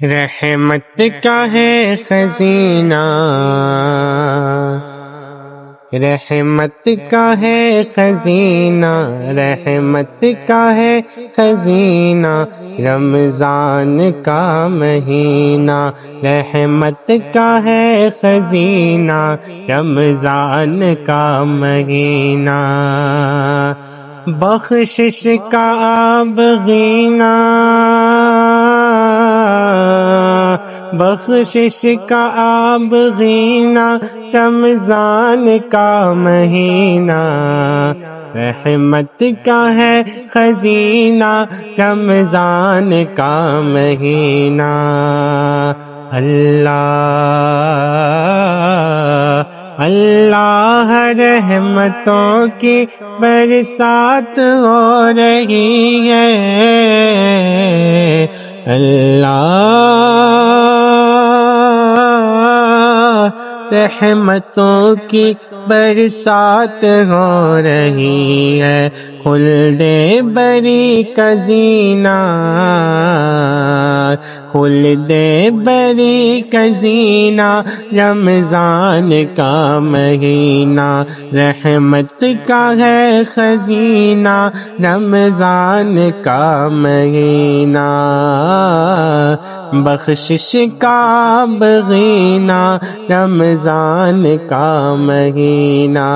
رحمت کا ہے خزینہ، رحمت کا ہے خزینہ، رحمت کا ہے خزینہ، رمضان کا مہینہ رحمت کا ہے خزینہ، رمضان کا مہینہ بخشش کا آبگینہ، بخشش کا آبگینہ رمضان کا مہینہ رحمت کا ہے خزینہ، رمضان کا مہینہ اللہ رحمتوں کی برسات ہو رہی ہے، اللہ رحمتوں کی برسات ہو رہی ہے، خلد بری کا زینہ، خلد بری کا زینہ رمضان کا مہینہ رحمت کا ہے خزینہ، رمضان کا مہینہ بخشش کا آبگینہ رمضان کا مہینہ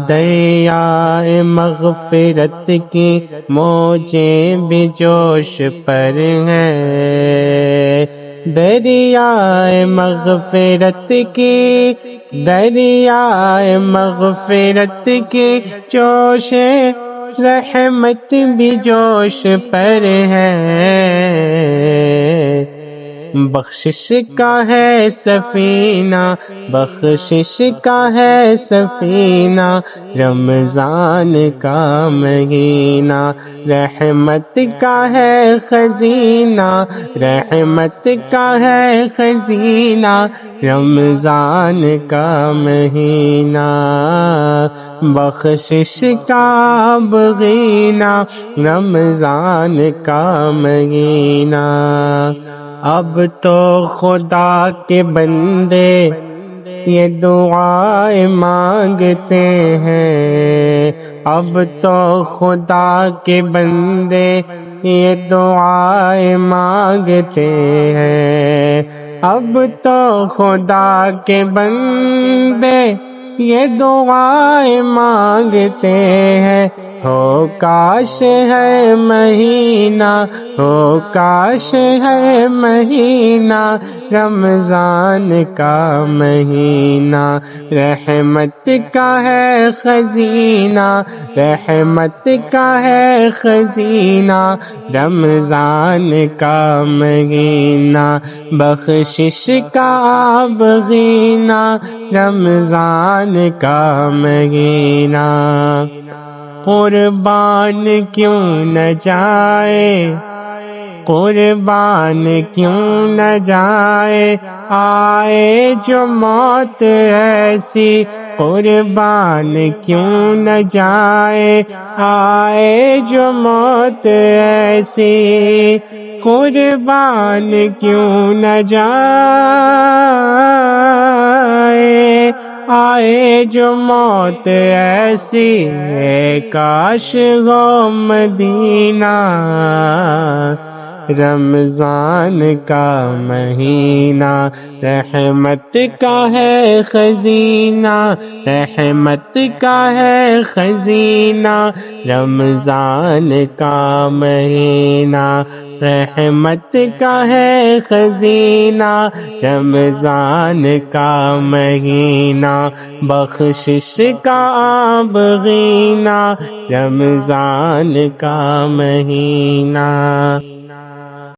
دریائے مغفرت کی موجیں بھی جوش پر ہیں، دریائے مغفرت کی، دریائے مغفرت کی جوشیں رحمت بھی جوش پر ہے، بخشش کا ہے سفینہ، بخشش کا ہے سفینہ رمضان کا مہینہ رحمت کا ہے خزینہ، رحمت کا ہے خزینہ رمضان کا مہینہ بخشش کا آبگینہ رمضان کا مہینہ اب تو خدا کے بندے یہ دعائیں مانگتے ہیں، اب تو خدا کے بندے یہ دعائیں مانگتے ہیں، اب تو خدا کے بندے یہ دعائیں مانگتے ہیں، ہو کاش ہے مہینہ، ہو کاش ہے مہینہ رمضان کا مہینہ رحمت کا ہے خزینہ، رحمت کا ہے خزینہ رمضان کا مہینہ بخشش کا آبگینہ رمضان کا مہینہ قربان کیوں نہ جائے، قربان کیوں نہ جائے آئے جو موت ایسی، قربان کیوں نہ جائے آئے جو موت ایسی، قربان کیوں نہ جائے آئے جو موت ایسی، کاش ہو مدینہ رمضان کا مہینہ رحمت کا ہے خزینہ، رحمت کا ہے خزینہ رمضان کا مہینہ رحمت کا ہے خزینہ رمضان کا مہینہ بخشش کا آبگینہ رمضان کا مہینہ